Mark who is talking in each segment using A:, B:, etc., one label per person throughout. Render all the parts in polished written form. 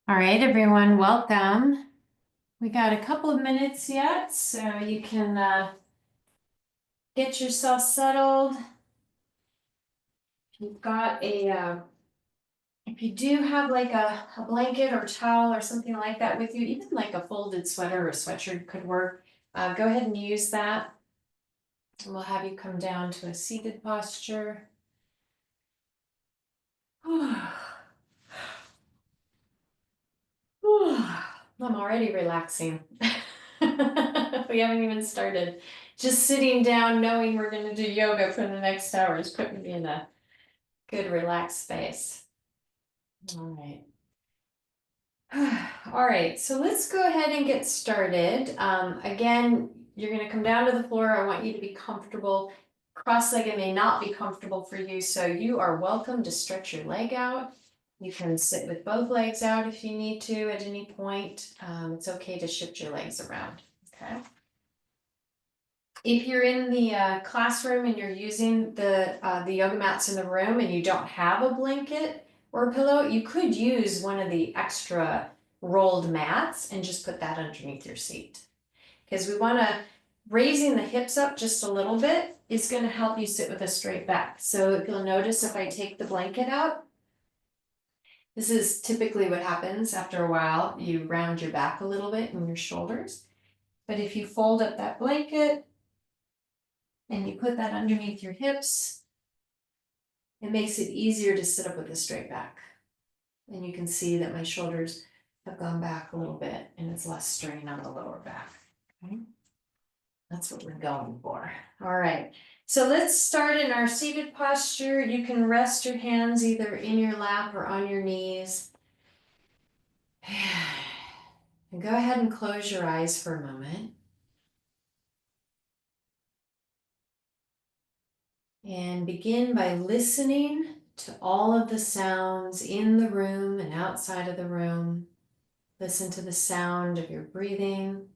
A: All right, everyone, welcome. We got a couple of minutes yet, so you can get yourself settled. If you've got if you do have like a blanket or towel or something like that with you, even like a folded sweater or sweatshirt could work. Go ahead and use that. And we'll have you come down to a seated posture. I'm already relaxing. We haven't even started. Just sitting down, knowing we're going to do yoga for the next hour is putting me in a good relaxed space. All right. All right, so let's go ahead and get started. Again, you're going to come down to the floor. I want you to be comfortable. Cross-legged may not be comfortable for you, so you are welcome to stretch your leg out. You can sit with both legs out if you need to at any point. It's okay to shift your legs around, okay? If you're in the classroom and you're using the yoga mats in the room and you don't have a blanket or a pillow, you could use one of the extra rolled mats and just put that underneath your seat. Because we want to, raising the hips up just a little bit is going to help you sit with a straight back. So if you'll notice, if I take the blanket out, this is typically what happens after a while. You round your back a little bit and your shoulders. But if you fold up that blanket and you put that underneath your hips, it makes it easier to sit up with a straight back. And you can see that my shoulders have gone back a little bit and it's less strain on the lower back. Okay. That's what we're going for. All right. So let's start in our seated posture. You can rest your hands either in your lap or on your knees. And go ahead and close your eyes for a moment. And begin by listening to all of the sounds in the room and outside of the room. Listen to the sound of your breathing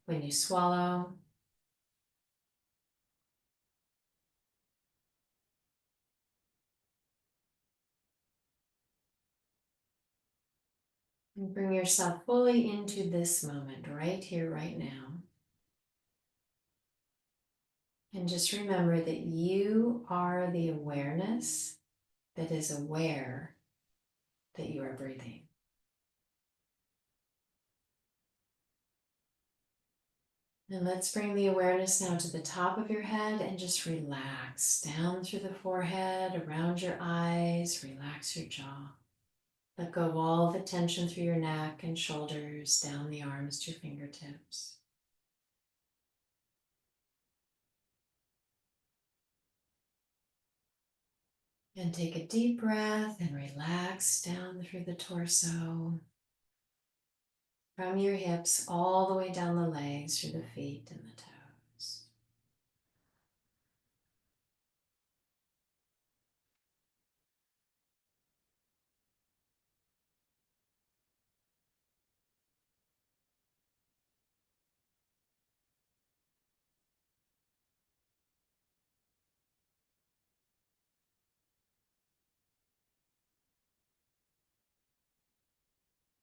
A: when you swallow. And bring yourself fully into this moment, right here, right now. And just remember that you are the awareness that is aware that you are breathing. And let's bring the awareness now to the top of your head and just relax down through the forehead, around your eyes, relax your jaw. Let go of all the tension through your neck and shoulders, down the arms to fingertips. And take a deep breath and relax down through the torso, from your hips all the way down the legs, through the feet and the toes.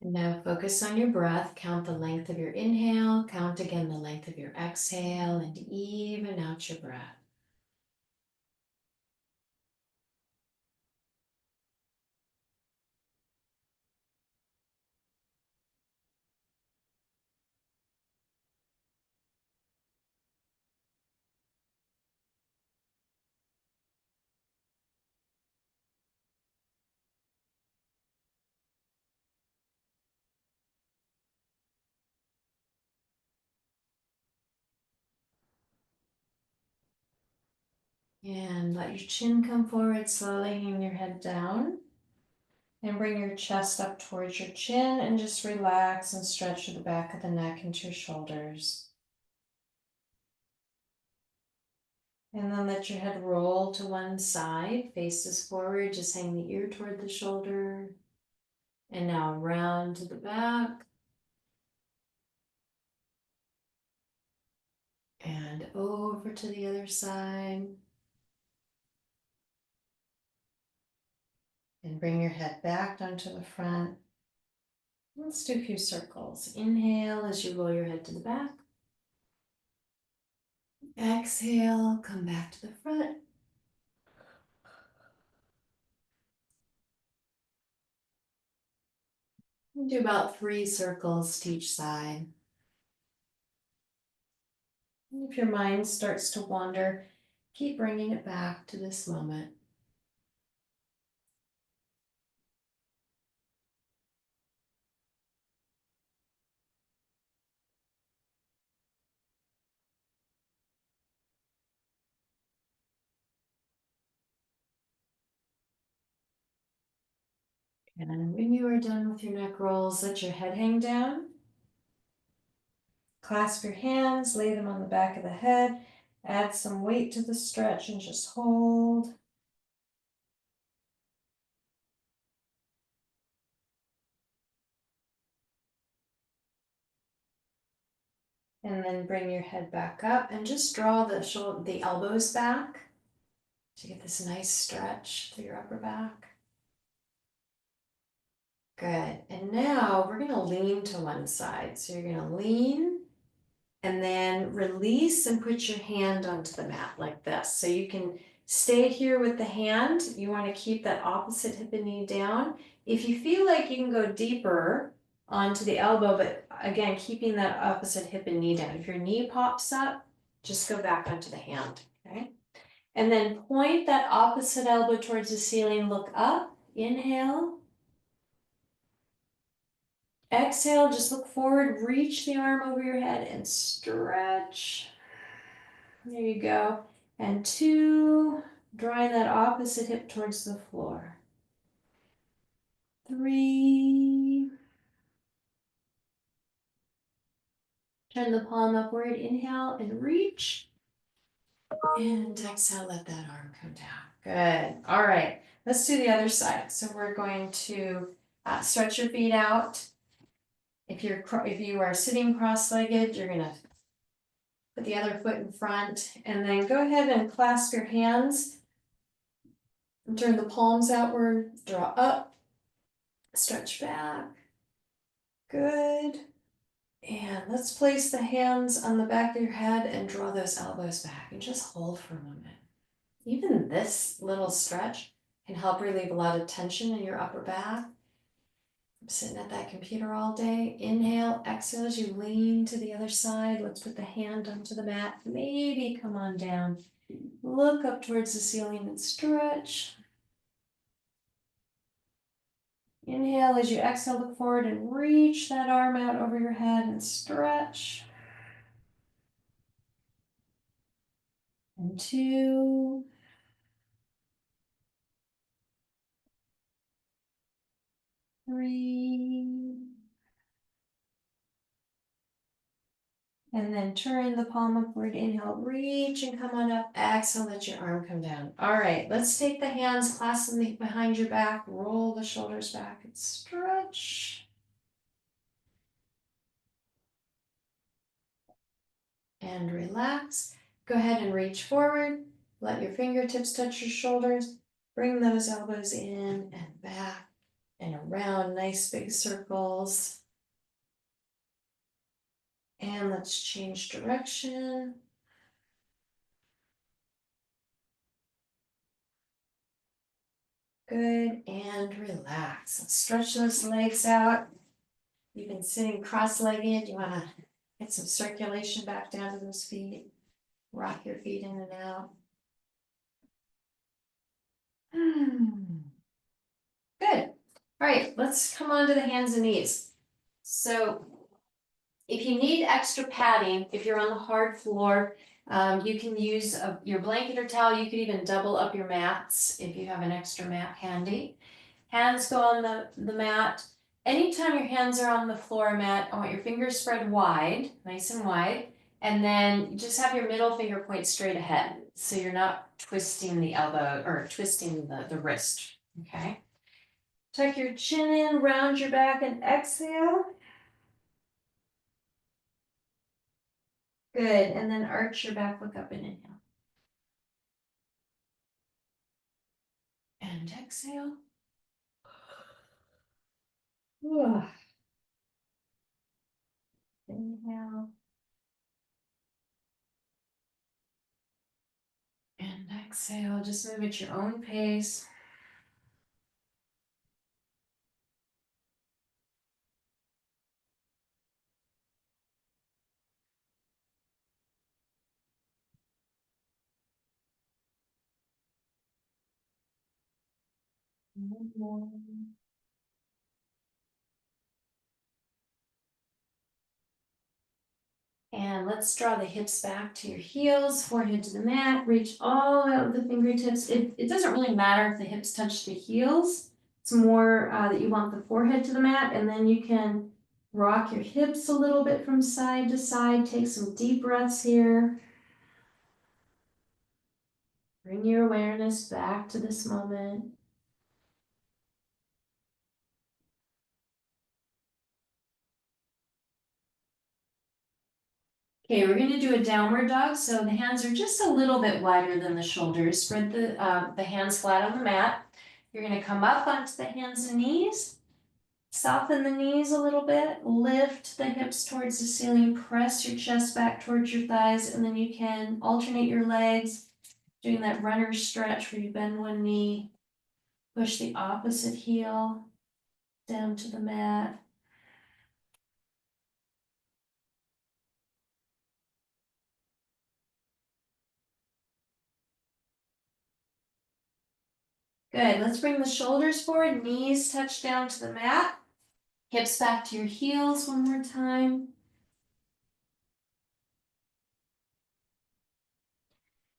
A: And now focus on your breath. Count the length of your inhale. Count again the length of your exhale and even out your breath. And let your chin come forward, slowly hang your head down. And bring your chest up towards your chin and just relax and stretch the back of the neck into your shoulders. And then let your head roll to one side, faces forward, just hang the ear toward the shoulder. And now round to the back. And over to the other side. And bring your head back down to the front. Let's do a few circles. Inhale as you roll your head to the back. Exhale, come back to the front. Do about 3 circles to each side. And if your mind starts to wander, keep bringing it back to this moment. And when you are done with your neck rolls, let your head hang down. Clasp your hands, lay them on the back of the head. Add some weight to the stretch and just hold. And then bring your head back up and just draw the elbows back to get this nice stretch through your upper back. Good. And now we're going to lean to one side. So you're going to lean and then release and put your hand onto the mat like this. So you can stay here with the hand. You want to keep that opposite hip and knee down. If you feel like you can go deeper onto the elbow, but again, keeping that opposite hip and knee down. If your knee pops up, just go back onto the hand, okay? And then point that opposite elbow towards the ceiling, look up, inhale. Exhale, just look forward, reach the arm over your head and stretch. There you go. And 2, drawing that opposite hip towards the floor. 3, turn the palm upward, inhale and reach. And exhale, let that arm come down. Good. All right, let's do the other side. So we're going to stretch your feet out. If you are sitting cross-legged, you're gonna put the other foot in front, and then go ahead and clasp your hands and turn the palms outward, draw up, stretch back. Good. And let's place the hands on the back of your head and draw those elbows back and just hold for a moment. Even this little stretch can help relieve a lot of tension in your upper back. I'm sitting at that computer all day. Inhale, exhale as you lean to the other side. Let's put the hand onto the mat. Maybe come on down. Look up towards the ceiling and stretch. Inhale as you exhale, look forward and reach that arm out over your head and stretch. And 2. 3. And then turn the palm upward, inhale, reach and come on up. Exhale, let your arm come down. All right, let's take the hands, clasp them behind your back, roll the shoulders back and stretch. And relax. Go ahead and reach forward. Let your fingertips touch your shoulders. Bring those elbows in and back and around, nice big circles. And let's change direction. Good, and relax. Let's stretch those legs out. You've been sitting cross-legged. You want to get some circulation back down to those feet. Rock your feet in and out. Good. All right, let's come on to the hands and knees. So if you need extra padding, if you're on the hard floor, you can use your blanket or towel. You could even double up your mats if you have an extra mat handy. Hands go on the mat. Anytime your hands are on the floor mat, I want your fingers spread wide, nice and wide, and then just have your middle finger point straight ahead. So you're not twisting the elbow or twisting the wrist, okay? Tuck your chin in, round your back and exhale. Good, and then arch your back, look up and inhale. And exhale. exhale, just move at your own pace. One more. And let's draw the hips back to your heels, forehead to the mat, reach all out with the fingertips. It doesn't really matter if the hips touch the heels. It's more that you want the forehead to the mat, and then you can rock your hips a little bit from side to side. Take some deep breaths here. Bring your awareness back to this moment. Okay, we're gonna do a downward dog. So the hands are just a little bit wider than the shoulders. Spread the hands flat on the mat. You're gonna come up onto the hands and knees. Soften the knees a little bit. Lift the hips towards the ceiling. Press your chest back towards your thighs. And then you can alternate your legs, doing that runner stretch where you bend one knee, push the opposite heel down to the mat. Good, let's bring the shoulders forward, knees touch down to the mat, hips back to your heels one more time.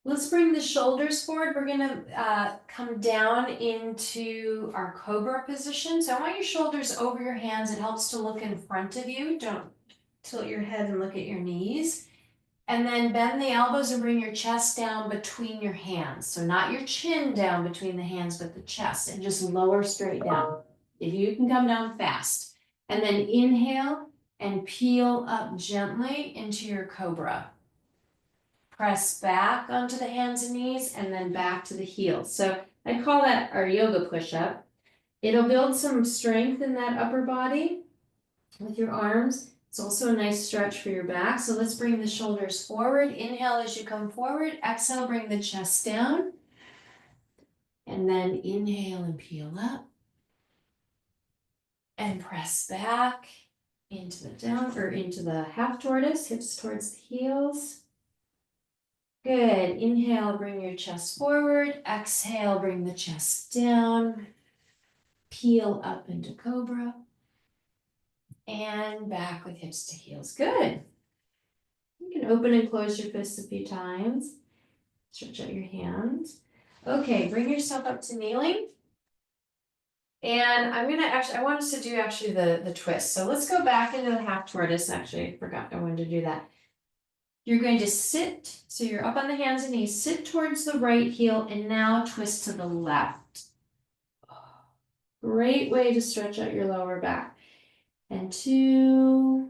A: Let's bring the shoulders forward. We're gonna come down into our cobra position. So I want your shoulders over your hands. It helps to look in front of you. Don't tilt your head and look at your knees. And then bend the elbows and bring your chest down between your hands. So not your chin down between the hands, but the chest, and just lower straight down. If you can come down fast. And then inhale and peel up gently into your cobra. Press back onto the hands and knees and then back to the heels. So I call that our yoga push-up. It'll build some strength in that upper body with your arms. It's also a nice stretch for your back. So let's bring the shoulders forward. Inhale as you come forward. Exhale, bring the chest down. And then inhale and peel up. And press back into the down or into the half tortoise, hips towards the heels. Good. Inhale, bring your chest forward. Exhale, bring the chest down. Peel up into cobra. And back with hips to heels. Good. You can open and close your fists a few times. Stretch out your hands. Okay, bring yourself up to kneeling. And I'm gonna I want us to do the twist. So let's go back into the half tortoise. Actually, I forgot I wanted to do that. You're going to sit, so you're up on the hands and knees, sit towards the right heel and now twist to the left. Great way to stretch out your lower back. And 2,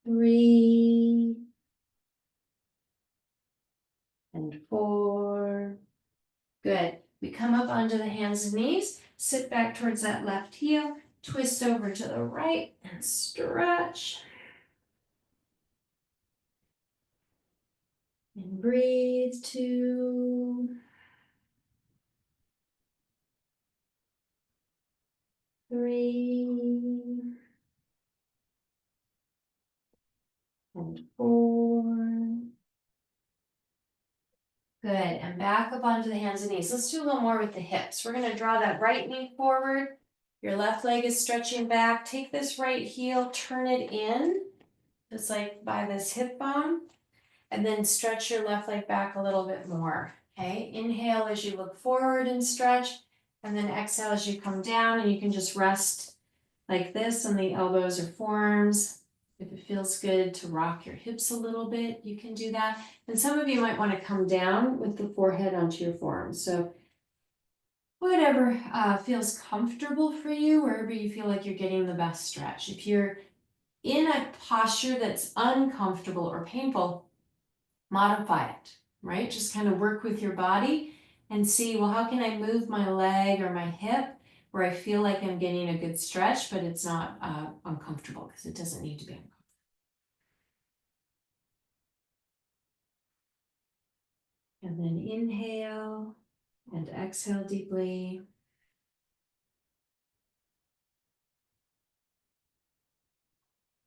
A: 3, and 4. Good. We come up onto the hands and knees, sit back towards that left heel, twist over to the right and stretch. And breathe 2, 3, and 4. Good, and back up onto the hands and knees. Let's do a little more with the hips. We're gonna draw that right knee forward. Your left leg is stretching back. Take this right heel, turn it in, just like by this hip bone, and then stretch your left leg back a little bit more, okay? Inhale as you look forward and stretch, and then exhale as you come down, and you can just rest like this on the elbows or forearms. If it feels good to rock your hips a little bit, you can do that. And some of you might want to come down with the forehead onto your forearms. So whatever feels comfortable for you, wherever you feel like you're getting the best stretch. If you're in a posture that's uncomfortable or painful, modify it, right? Just kind of work with your body and see, well, how can I move my leg or my hip where I feel like I'm getting a good stretch, but it's not uncomfortable, because it doesn't need to be uncomfortable. And then inhale and exhale deeply.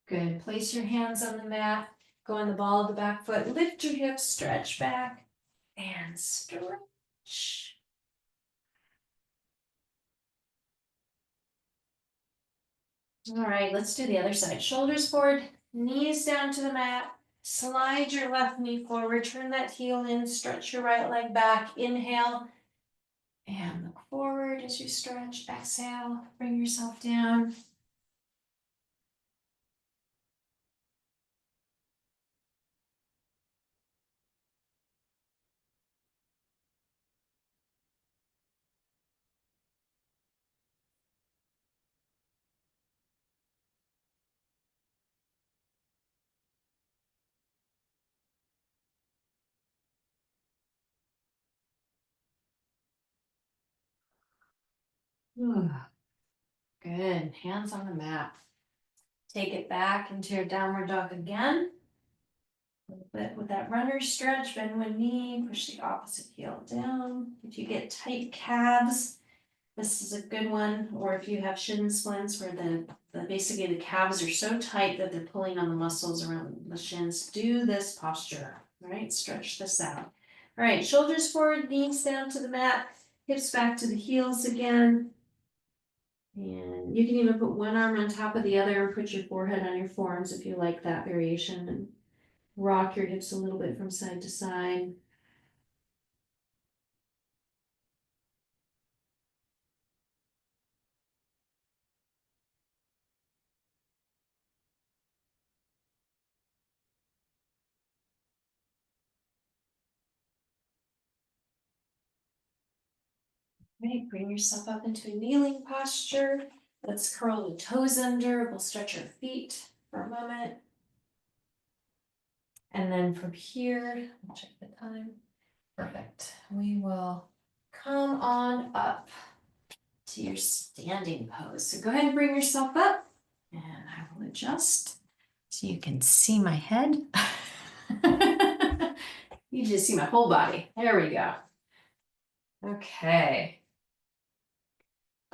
A: Good. Place your hands on the mat. Go on the ball of the back foot. Lift your hips, stretch back, and stretch. All right, let's do the other side. Shoulders forward, knees down to the mat. Slide your left knee forward, turn that heel in, stretch your right leg back. Inhale, and look forward as you stretch. Exhale, bring yourself down. Good. Hands on the mat. Take it back into your downward dog again. A little bit with that runner stretch, bend one knee, push the opposite heel down. If you get tight calves, this is a good one. Or if you have shin splints where basically the calves are so tight that they're pulling on the muscles around the shins, do this posture. All right, stretch this out. All right, shoulders forward, knees down to the mat, hips back to the heels again. And you can even put one arm on top of the other and put your forehead on your forearms if you like that variation, and rock your hips a little bit from side to side. Right, bring yourself up into a kneeling posture. Let's curl the toes under. We'll stretch our feet for a moment. And then from here, I'll check the time. Perfect. We will come on up to your standing pose. So go ahead and bring yourself up, and I will adjust so you can see my head. You just see my whole body. There we go. Okay.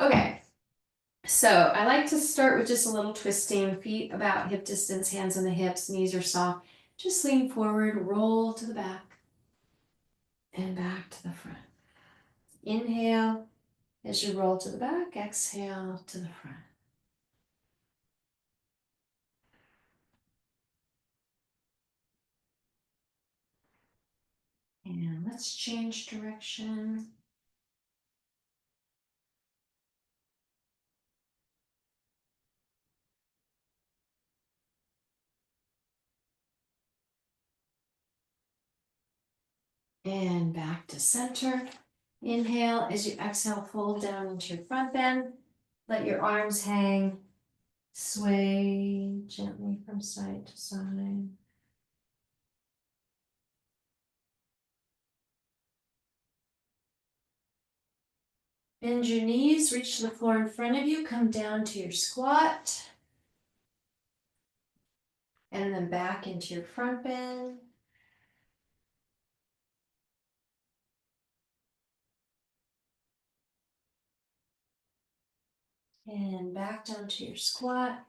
A: Okay. So I like to start with just a little twisting, feet about hip distance, hands on the hips, knees are soft. Just lean forward, roll to the back and back to the front. Inhale as you roll to the back, exhale to the front. And let's change direction. And back to center. Inhale as you exhale, fold down into your front bend. Let your arms hang. Sway gently from side to side. Bend your knees, reach to the floor in front of you, come down to your squat. And then back into your front bend. And back down to your squat.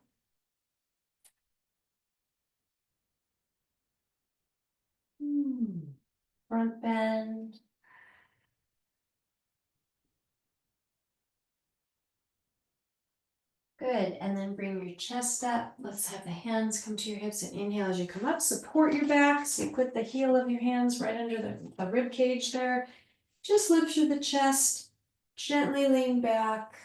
A: Front bend. Good, and then bring your chest up. Let's have the hands come to your hips and inhale as you come up. Support your back, so you put the heel of your hands right under the rib cage there. Just lift through the chest, gently lean back.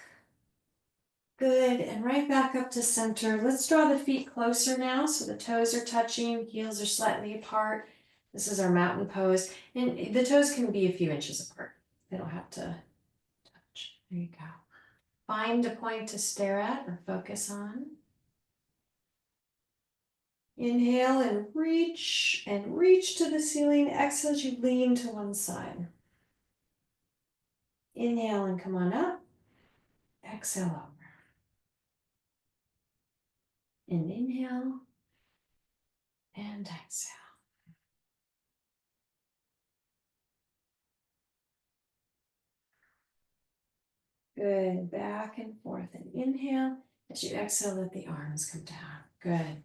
A: Good, and right back up to center. Let's draw the feet closer now, so the toes are touching, heels are slightly apart. This is our mountain pose, and the toes can be a few inches apart. They don't have to touch. There you go. Find a point to stare at or focus on. Inhale and reach to the ceiling. Exhale as you lean to one side. Inhale and come on up. Exhale over. And inhale and exhale. Good, back and forth, and inhale. As you exhale, let the arms come down. Good.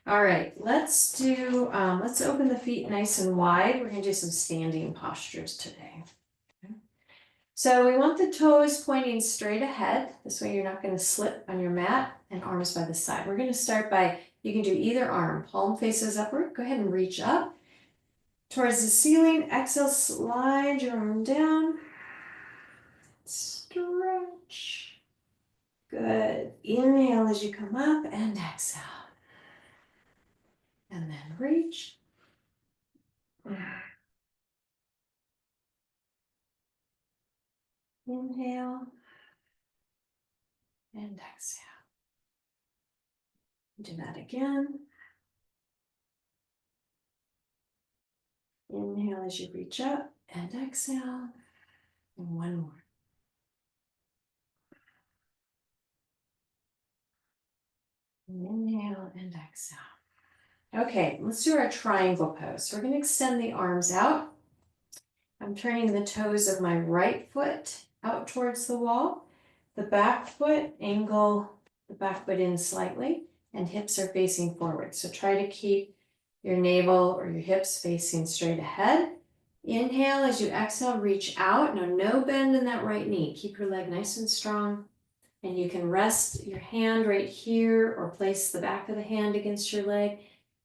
A: All right, let's open the feet nice and wide. We're gonna do some standing postures today. Okay. So we want the toes pointing straight ahead. This way you're not gonna slip on your mat, and arms by the side. We're gonna start by, you can do either arm, palm faces upward. Go ahead and reach up towards the ceiling. Exhale, slide your arm down. Stretch. Good. Inhale as you come up and exhale. And then reach. Inhale and exhale. Do that again. Inhale as you reach up and exhale. And one more. Inhale and exhale. Okay, let's do our triangle pose. So we're going to extend the arms out. I'm turning the toes of my right foot out towards the wall. The back foot, angle the back foot in slightly, and hips are facing forward. So try to keep your navel or your hips facing straight ahead. Inhale as you exhale, reach out. Now, no bend in that right knee. Keep your leg nice and strong. And you can rest your hand right here or place the back of the hand against your leg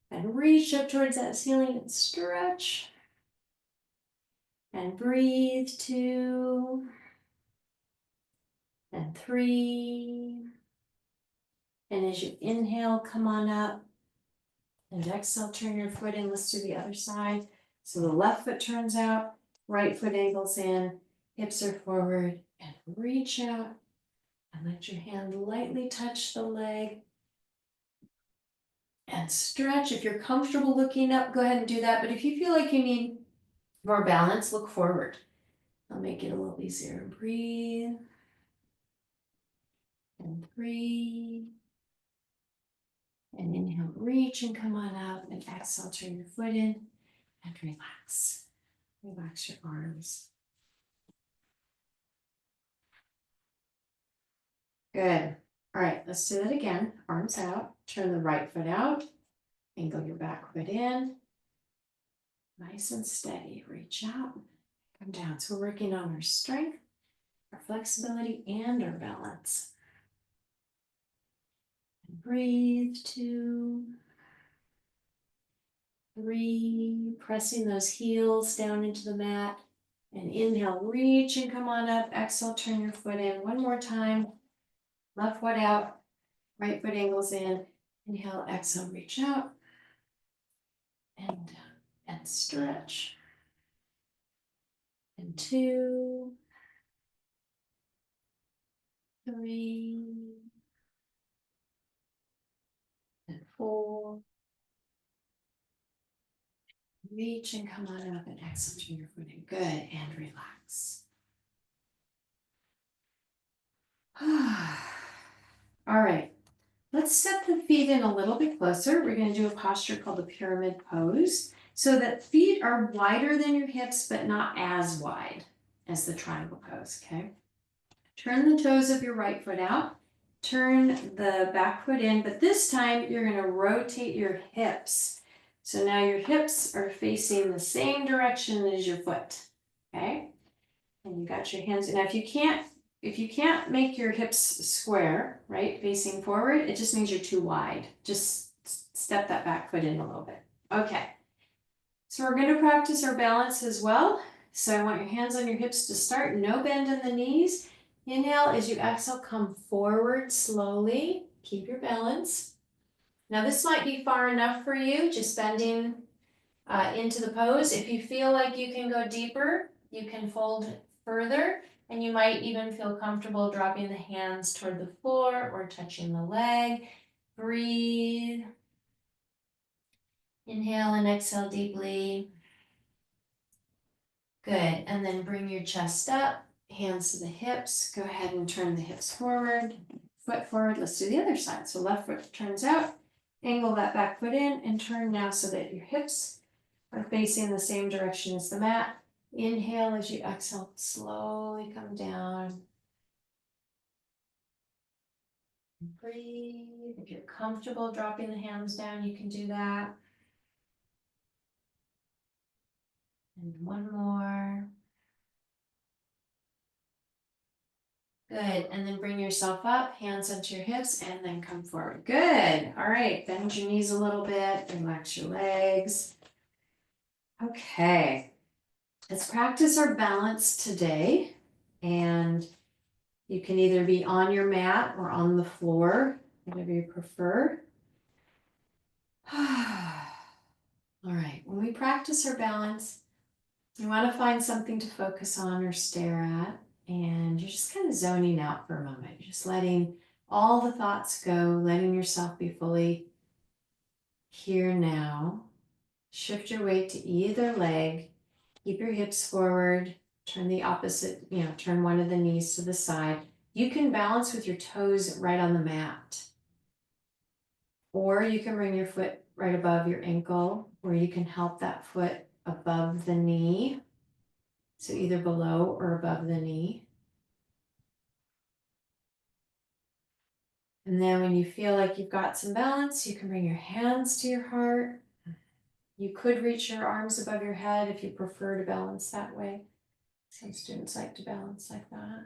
A: and reach up towards that ceiling and stretch. And breathe, 2 and 3. And as you inhale, come on up. And exhale, turn your foot in. Let's do the other side. So the left foot turns out, right foot angles in, hips are forward, and reach out. And let your hand lightly touch the leg. And stretch. If you're comfortable looking up, go ahead and do that. But if you feel like you need more balance, look forward. I'll make it a little easier. Breathe. And 3. And inhale, reach and come on up. And exhale, turn your foot in and relax. Relax your arms. Good. All right, let's do that again. Arms out. Turn the right foot out. Angle your back foot in. Nice and steady. Reach out. Come down. So we're working on our strength, our flexibility, and our balance. And breathe, 2, 3, pressing those heels down into the mat. And inhale, reach and come on up. Exhale, turn your foot in. One more time. Left foot out, right foot angles in. Inhale, exhale, reach out. And stretch. And 2, 3, and 4. Reach and come on up and exhale, turn your foot in. Good, and relax. All right, let's step the feet in a little bit closer. We're going to do a posture called the pyramid pose. So that feet are wider than your hips, but not as wide as the triangle pose, okay? Turn the toes of your right foot out. Turn the back foot in, but this time you're going to rotate your hips. So now your hips are facing the same direction as your foot, okay? And you got your hands. Now, if you can't make your hips square, right, facing forward, it just means you're too wide. Just step that back foot in a little bit. Okay. So we're going to practice our balance as well. So I want your hands on your hips to start. No bend in the knees. Inhale, as you exhale, come forward slowly. Keep your balance. Now this might be far enough for you, just bending into the pose. If you feel like you can go deeper, you can fold further, and you might even feel comfortable dropping the hands toward the floor or touching the leg. Breathe. Inhale and exhale deeply. Good, and then bring your chest up, hands to the hips. Go ahead and turn the hips forward, foot forward. Let's do the other side. So left foot turns out, angle that back foot in, and turn now so that your hips are facing the same direction as the mat. Inhale as you exhale, slowly come down. Breathe. If you're comfortable dropping the hands down, you can do that. And one more. Good, and then bring yourself up, hands onto your hips, and then come forward. Good, all right, bend your knees a little bit, relax your legs. Okay, let's practice our balance today. And you can either be on your mat or on the floor, whatever you prefer. All right, when we practice our balance, you want to find something to focus on or stare at, and you're just kind of zoning out for a moment. You're just letting all the thoughts go, letting yourself be fully here now. Shift your weight to either leg, keep your hips forward, turn the opposite, turn one of the knees to the side. You can balance with your toes right on the mat, or you can bring your foot right above your ankle, or you can help that foot above the knee. So either below or above the knee. And then when you feel like you've got some balance, you can bring your hands to your heart. You could reach your arms above your head if you prefer to balance that way. Some students like to balance like that.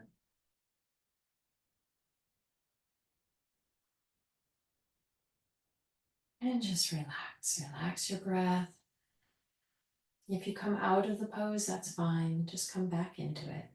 A: And just relax, relax your breath. If you come out of the pose, that's fine. Just come back into it.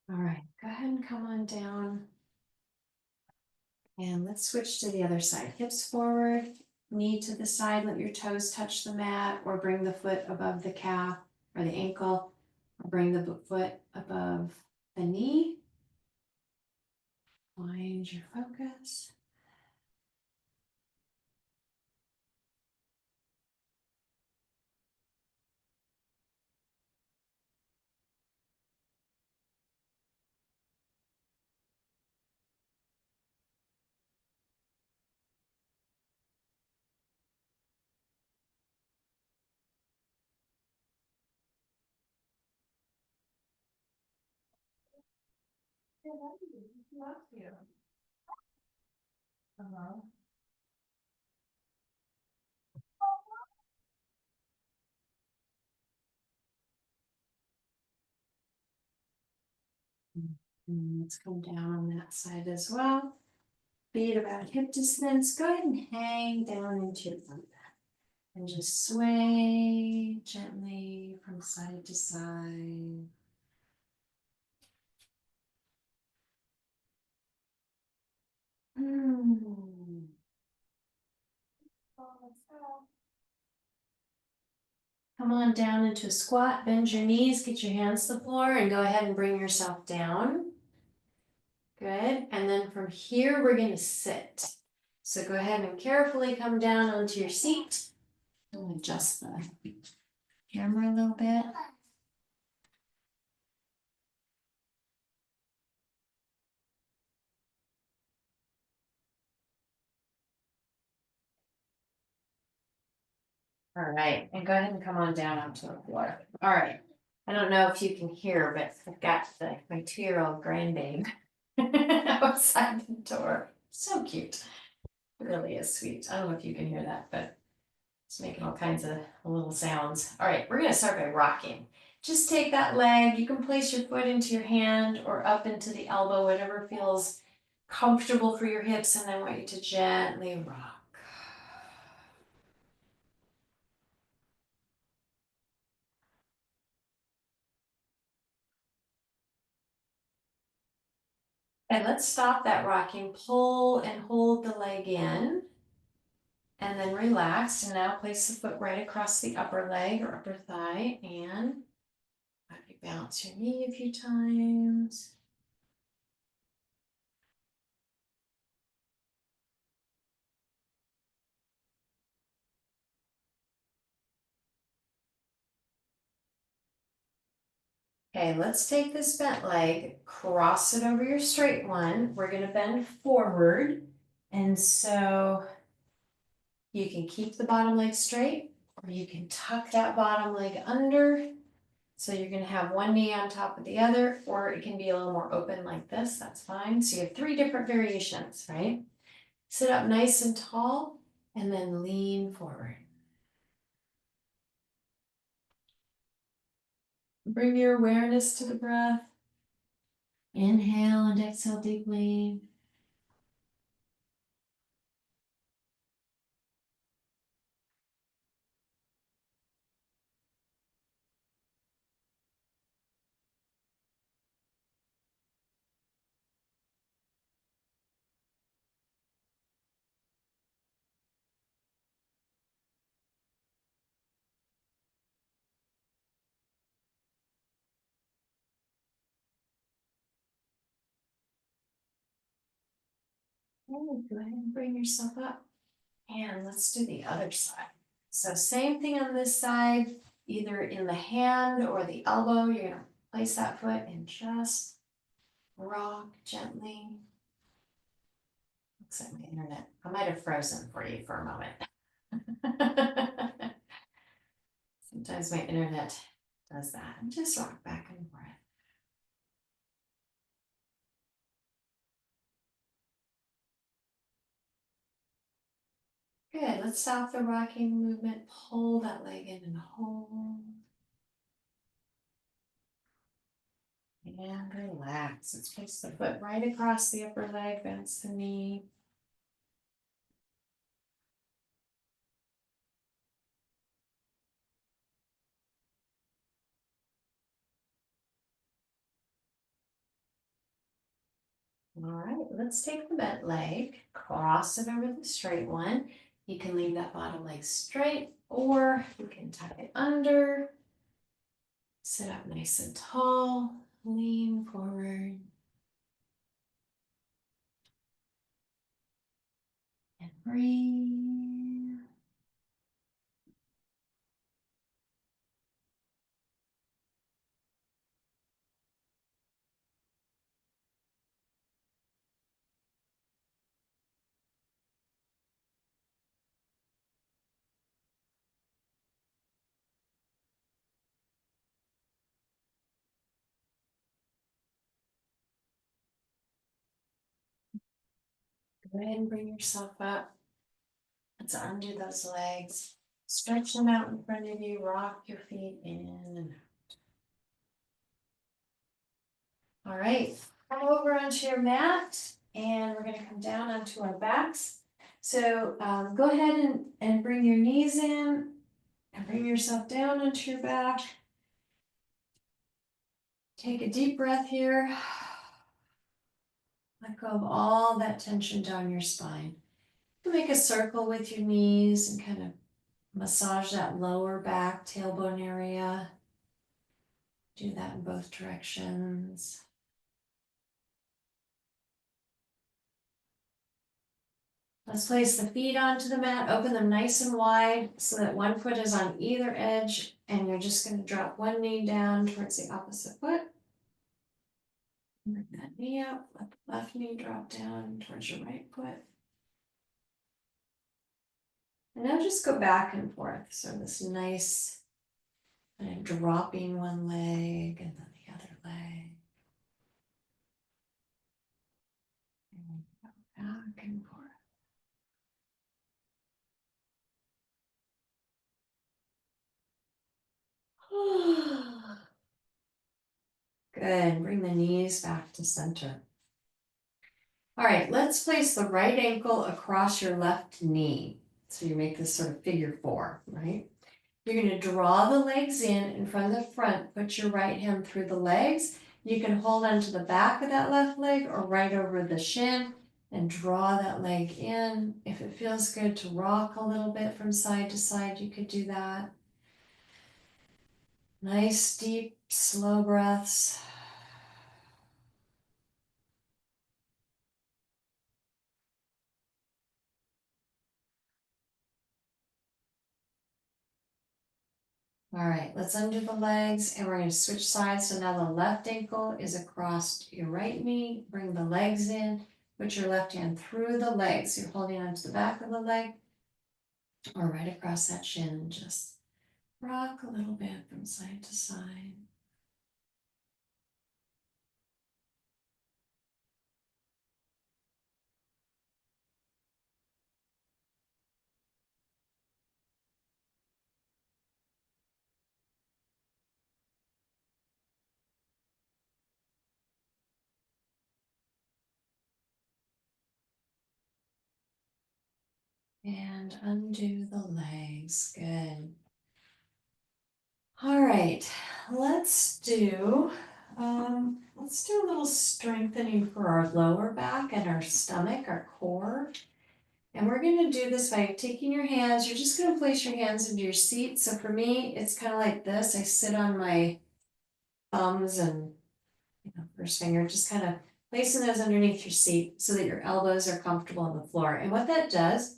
A: All right, go ahead and come on down. And let's switch to the other side. Hips forward, knee to the side, let your toes touch the mat, or bring the foot above the calf or the ankle, or bring the foot above the knee. Find your focus. And let's come down on that side as well. Feet about hip distance. Go ahead and hang down into your front back. And just sway gently from side to side. Come on down into a squat, bend your knees, get your hands to the floor, and go ahead and bring yourself down. Good, and then from here, we're gonna sit. So go ahead and carefully come down onto your seat. I'll adjust the camera a little bit. All right, and go ahead and come on down onto the floor. All right, I don't know if you can hear, but I've got my 2-year-old grandbabe outside the door. So cute. It really is sweet. I don't know if you can hear that, but it's making all kinds of little sounds. All right, we're gonna start by rocking. Just take that leg, you can place your foot into your hand or up into the elbow, whatever feels comfortable for your hips, and I want you to gently rock. And let's stop that rocking, pull and hold the leg in, and then relax. And now place the foot right across the upper leg or upper thigh, and you bounce your knee a few times. Okay, let's take this bent leg, cross it over your straight one. We're gonna bend forward. And so you can keep the bottom leg straight, or you can tuck that bottom leg under. So you're gonna have one knee on top of the other, or it can be a little more open like this, that's fine. So you have 3 different variations, right? Sit up nice and tall, and then lean forward. Bring your awareness to the breath. Inhale and exhale deeply. Okay, go ahead and bring yourself up. And let's do the other side. So same thing on this side, either in the hand or the elbow. You're gonna place that foot and just rock gently. Looks like my internet, I might have frozen for you for a moment. Sometimes my internet does that. And just rock back and forth. Good, let's stop the rocking movement. Pull that leg in and hold. And relax. Let's place the foot right across the upper leg, bends the knee. All right, let's take the bent leg, cross it over the straight one. You can leave that bottom leg straight, or you can tuck it under. Sit up nice and tall, lean forward. And breathe. Go ahead and bring yourself up. Let's undo those legs. Stretch them out in front of you. Rock your feet in and out. All right, come over onto your mat, and we're going to come down onto our backs. So go ahead and bring your knees in and bring yourself down onto your back. Take a deep breath here. Let go of all that tension down your spine. You can make a circle with your knees and kind of massage that lower back, tailbone area. Do that in both directions. Let's place the feet onto the mat, open them nice and wide so that one foot is on either edge, and you're just going to drop one knee down towards the opposite foot. Bring that knee up, let the left knee drop down towards your right foot. And now just go back and forth. So this nice kind of dropping one leg and then the other leg. And go back and forth. Good, bring the knees back to center. All right, let's place the right ankle across your left knee. So you make this sort of figure 4, right? You're going to draw the legs in front of the front, put your right hand through the legs. You can hold onto the back of that left leg or right over the shin and draw that leg in. If it feels good to rock a little bit from side to side, you could do that. Nice, deep, slow breaths. All right, let's undo the legs and we're going to switch sides. So now the left ankle is across your right knee. Bring the legs in. Put your left hand through the legs. You're holding onto the back of the leg or right across that shin and just rock a little bit from side to side. And undo the legs. Good. All right, let's do a little strengthening for our lower back and our stomach, our core. And we're going to do this by taking your hands. You're just going to place your hands into your seat. So for me, it's kind of like this. I sit on my thumbs and first finger, just kind of placing those underneath your seat so that your elbows are comfortable on the floor. And what that does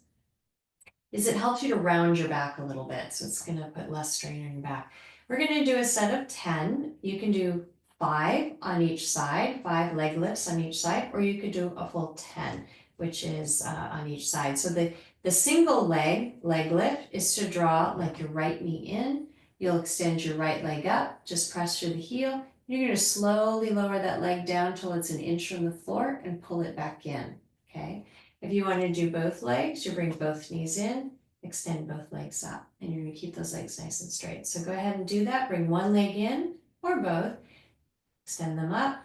A: is it helps you to round your back a little bit. So it's going to put less strain on your back. We're going to do a set of 10. You can do 5 on each side, 5 leg lifts on each side, or you could do a full 10, which is on each side. So the single leg lift is to draw like your right knee in. You'll extend your right leg up, just press through the heel. You're going to slowly lower that leg down till it's an inch from the floor and pull it back in, okay? If you want to do both legs, you bring both knees in, extend both legs up, and you're going to keep those legs nice and straight. So go ahead and do that. Bring one leg in or both, extend them up.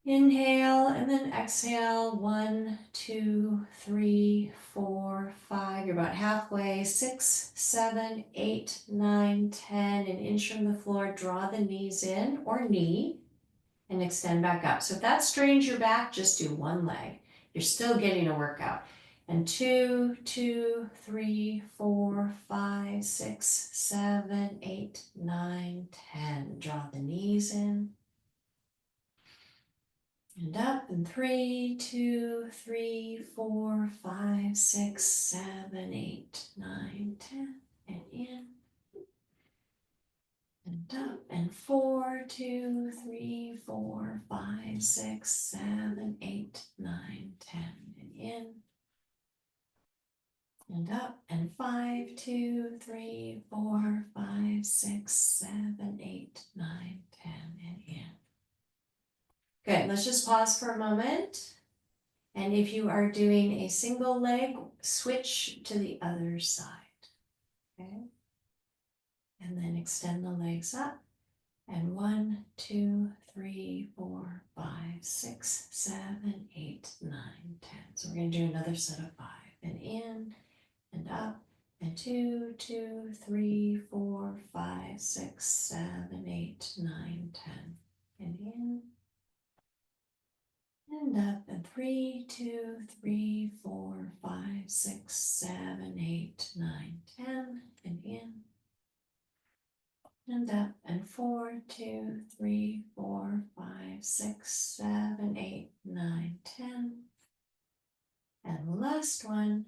A: Inhale and then exhale. 1, 2, 3, 4, 5. You're about halfway. 6, 7, 8, 9, 10. An inch from the floor. Draw the knees in or knee and extend back up. So if that strains your back, just do one leg. You're still getting a workout. And 2, 2, 3, 4, 5, 6, 7, 8, 9, 10. Draw the knees in. And up. And 3, 2, 3, 4, 5, 6, 7, 8, 9, 10. And in. And up. And 4, 2, 3, 4, 5, 6, 7, 8, 9, 10. And in. And up. And 5, 2, 3, 4, 5, 6, 7, 8, 9, 10. And in. Good. Let's just pause for a moment. And if you are doing a single leg, switch to the other side. Okay. And then extend the legs up. And 1, 2, 3, 4, 5, 6, 7, 8, 9, 10. So we're going to do another set of 5. And in and up. And 2, 2, 3, 4, 5, 6, 7, 8, 9, 10. And in and up. And 3, 2, 3, 4, 5, 6, 7, 8, 9, 10. And in and up. And 4, 2, 3, 4, 5, 6, 7, 8, 9, 10. And last one.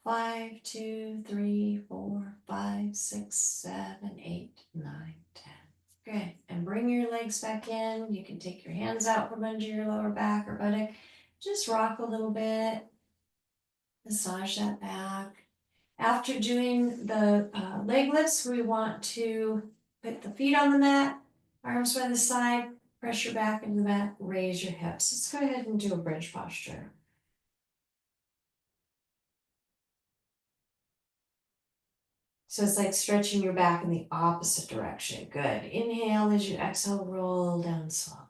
A: 5, 2, 3, 4, 5, 6, 7, 8, 9, 10. Good. And bring your legs back in. You can take your hands out from under your lower back or buttock. Just rock a little bit. Massage that back. After doing the leg lifts, we want to put the feet on the mat, arms by the side, press your back into the mat, raise your hips. Let's go ahead and do a bridge posture. So it's like stretching your back in the opposite direction. Good. Inhale as you exhale, roll down slowly.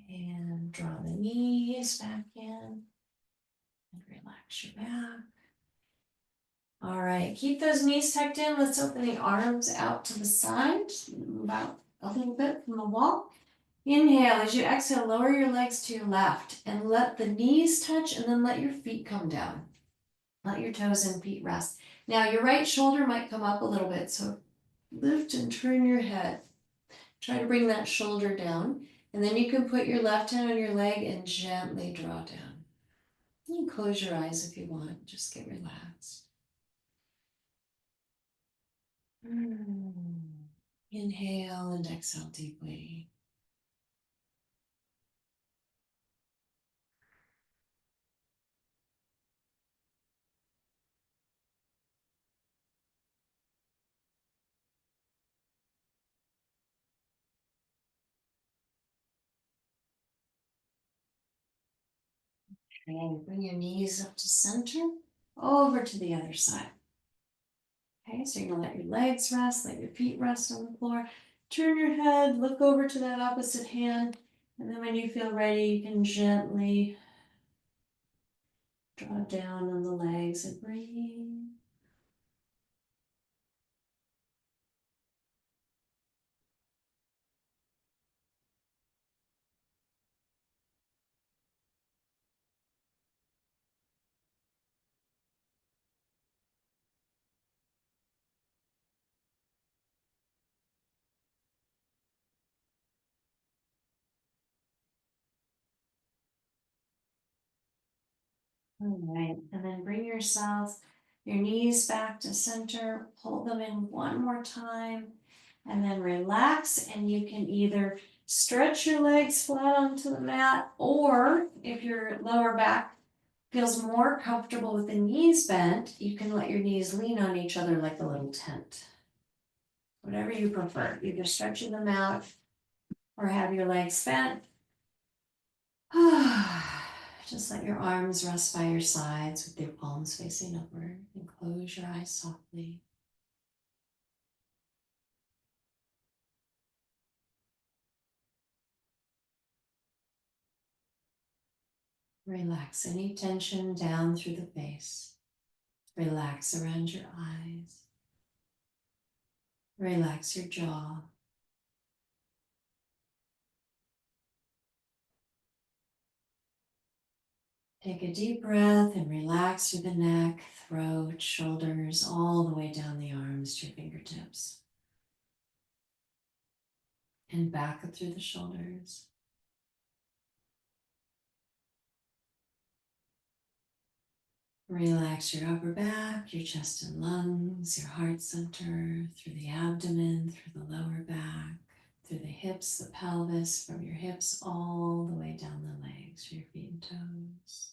A: And draw the knees back in and relax your back. All right, keep those knees tucked in. Let's open the arms out to the side, move out a little bit from the wall. Inhale, as you exhale, lower your legs to your left and let the knees touch and then let your feet come down. Let your toes and feet rest. Now your right shoulder might come up a little bit, so lift and turn your head. Try to bring that shoulder down, and then you can put your left hand on your leg and gently draw down. You can close your eyes if you want, just get relaxed. Inhale and exhale deeply. And bring your knees up to center, over to the other side. Okay, so you're gonna let your legs rest, let your feet rest on the floor. Turn your head, look over to that opposite hand, and then when you feel ready, you can gently draw down on the legs and breathe. All right, and then bring your knees back to center, pull them in one more time, and then relax. And you can either stretch your legs flat onto the mat, or if your lower back feels more comfortable with the knees bent, you can let your knees lean on each other like a little tent. Whatever you prefer, either stretching them out or have your legs bent. Just let your arms rest by your sides with your palms facing upward, and close your eyes softly. Relax any tension down through the face. Relax around your eyes. Relax your jaw. Take a deep breath and relax through the neck, throat, shoulders, all the way down the arms to your fingertips. And back up through the shoulders. Relax your upper back, your chest and lungs, your heart center, through the abdomen, through the lower back, through the hips, the pelvis, from your hips all the way down the legs, your feet and toes.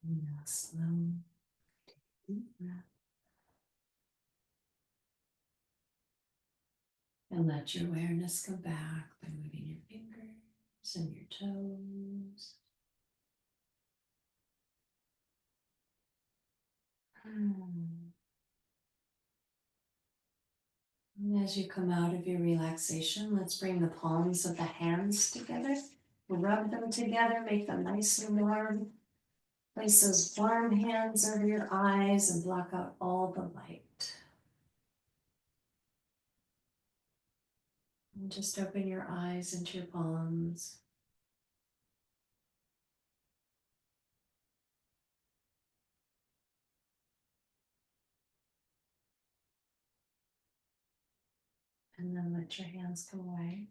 A: Now slow, deep breath. And let your awareness come back by moving your fingers and your toes. And as you come out of your relaxation, let's bring the palms of the hands together. Rub them together, make them nice and warm. Place those warm hands over your eyes and block out all the light. And just open your eyes into your palms. And then let your hands come away.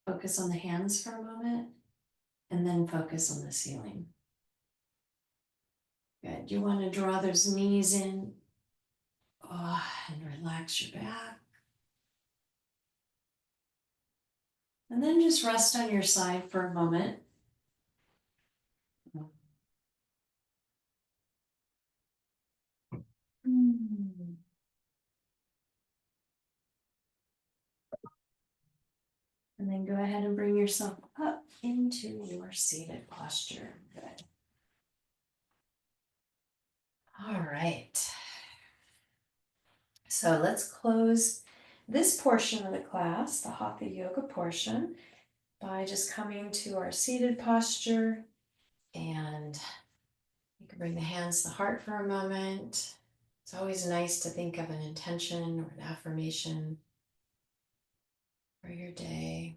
A: Focus on the hands for a moment, and then focus on the ceiling. Good. You want to draw those knees in and relax your back. And then just rest on your side for a moment. And then go ahead and bring yourself up into your seated posture. Good. All right. So let's close this portion of the class, the Hatha Yoga portion, by just coming to our seated posture. And you can bring the hands to the heart for a moment. It's always nice to think of an intention or an affirmation for your day.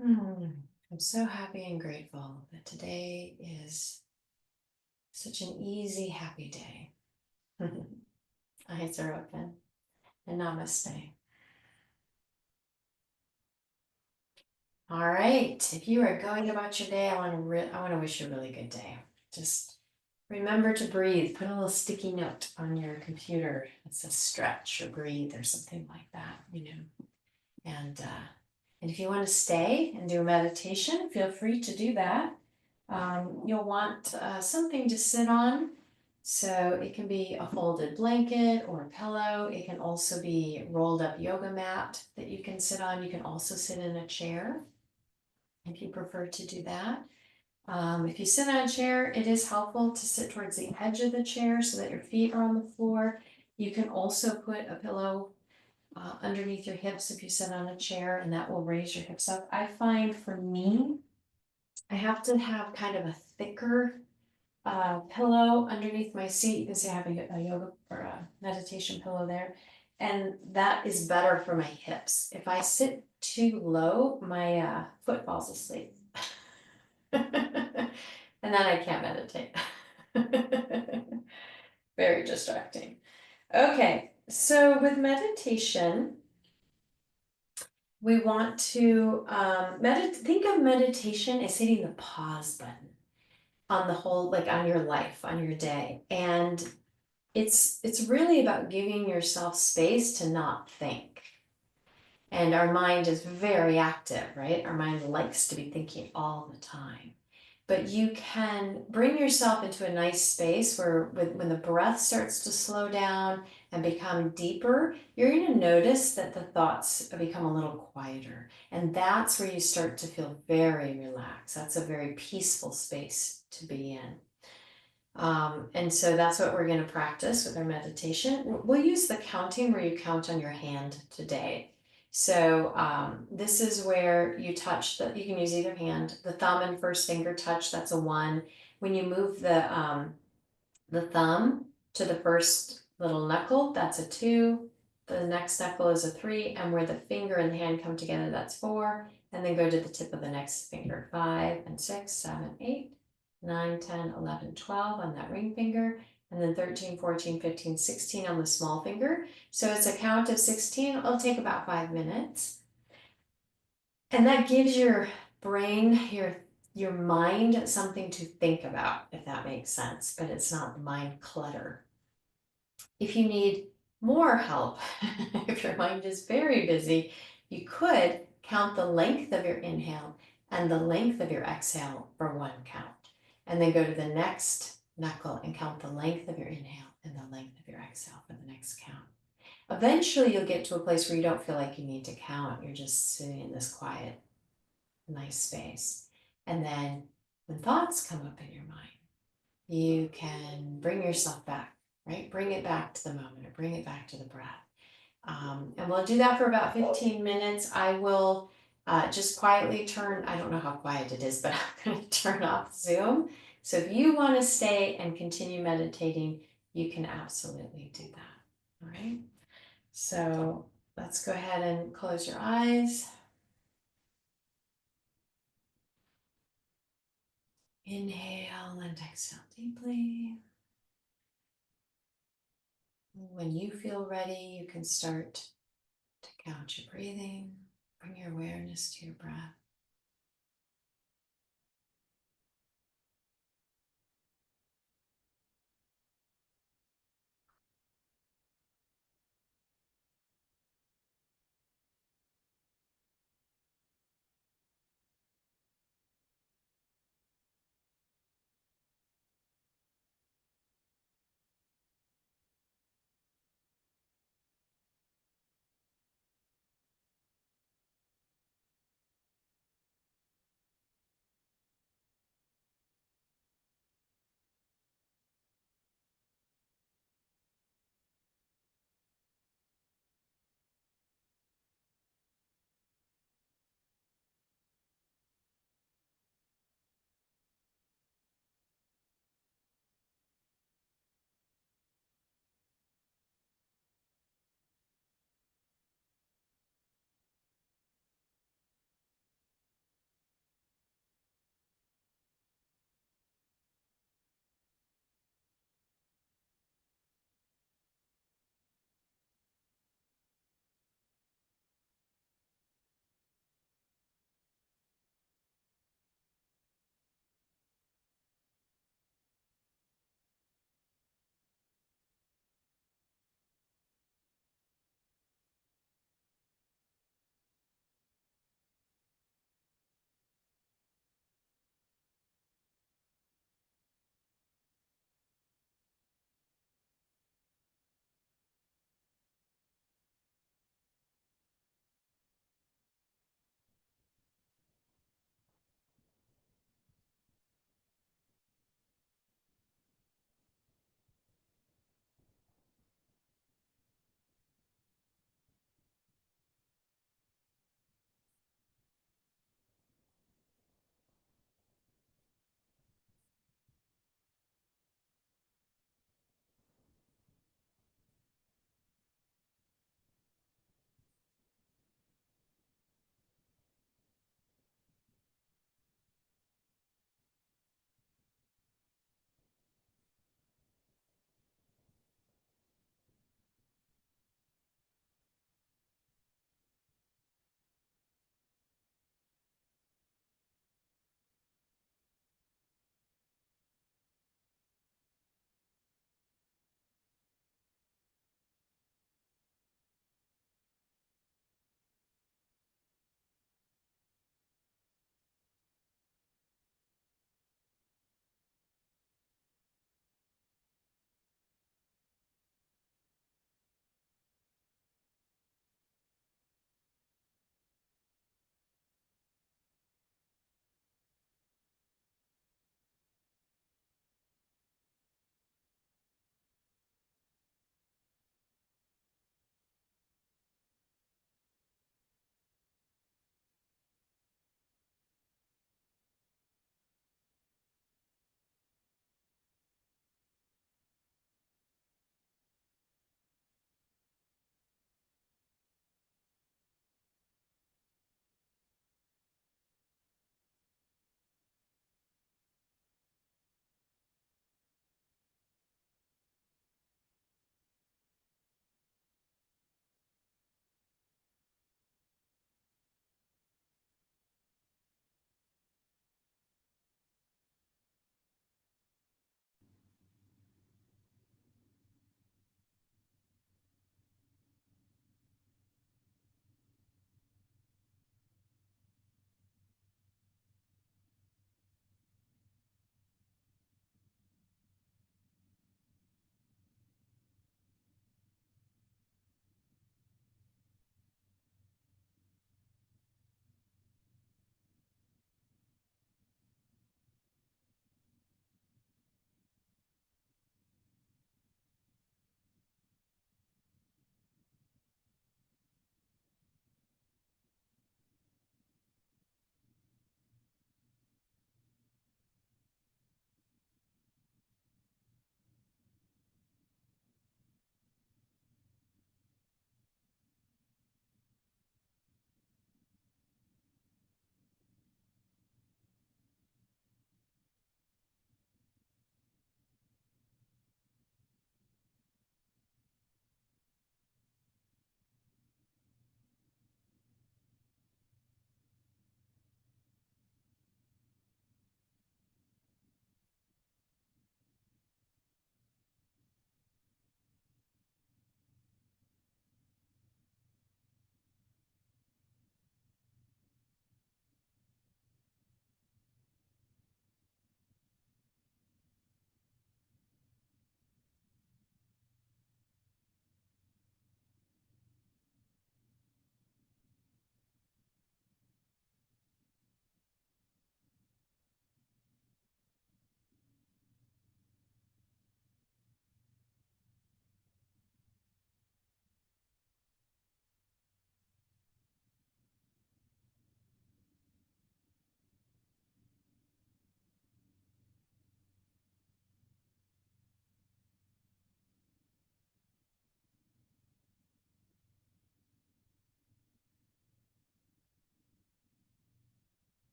A: I'm so happy and grateful that today is such an easy, happy day. Eyes are open, and namaste. All right, if you are going about your day, I want to wish you a really good day. Just remember to breathe. Put a little sticky note on your computer that says stretch or breathe or something like that, And if you want to stay and do a meditation, feel free to do that. You'll want something to sit on. So it can be a folded blanket or a pillow. It can also be a rolled up yoga mat that you can sit on. You can also sit in a chair if you prefer to do that. If you sit on a chair, it is helpful to sit towards the edge of the chair so that your feet are on the floor. You can also put a pillow underneath your hips if you sit on a chair, and that will raise your hips up. I find for me, I have to have kind of a thicker pillow underneath my seat. You can see I have a yoga or a meditation pillow there, and that is better for my hips. If I sit too low, my foot falls asleep. And then I can't meditate. Very distracting. Okay, so with meditation, we want to think of meditation as hitting the pause button on the whole, like on your life, on your day. And it's really about giving yourself space to not think. And our mind is very active, right? Our mind likes to be thinking all the time. But you can bring yourself into a nice space where when the breath starts to slow down and become deeper, you're going to notice that the thoughts become a little quieter. And that's where you start to feel very relaxed. That's a very peaceful space to be in. And so that's what we're going to practice with our meditation. We'll use the counting where you count on your hand today. So this is where you touch you can use either hand. The thumb and first finger touch, that's a 1. When you move the thumb to the first little knuckle, that's a 2. The next knuckle is a 3, and where the finger and the hand come together, that's 4. And then go to the tip of the next finger, 5 and 6, 7, 8, 9, 10, 11, 12 on that ring finger, and then 13, 14, 15, 16 on the small finger. So it's a count of 16. It'll take about 5 minutes. And that gives your brain, your mind, something to think about, if that makes sense, but it's not mind clutter. If you need more help, if your mind is very busy, you could count the length of your inhale and the length of your exhale for 1 count. And then go to the next knuckle and count the length of your inhale and the length of your exhale for the next count. Eventually, you'll get to a place where you don't feel like you need to count. You're just sitting in this quiet, nice space. And then when thoughts come up in your mind, you can bring yourself back, right? Bring it back to the moment or bring it back to the breath. And we'll do that for about 15 minutes. I will just quietly turn, I don't know how quiet it is, but I'm going to turn off Zoom. So if you want to stay and continue meditating, you can absolutely do that. All right. So let's go ahead and close your eyes. Inhale and exhale deeply. When you feel ready, you can start to count your breathing. Bring your awareness to your breath.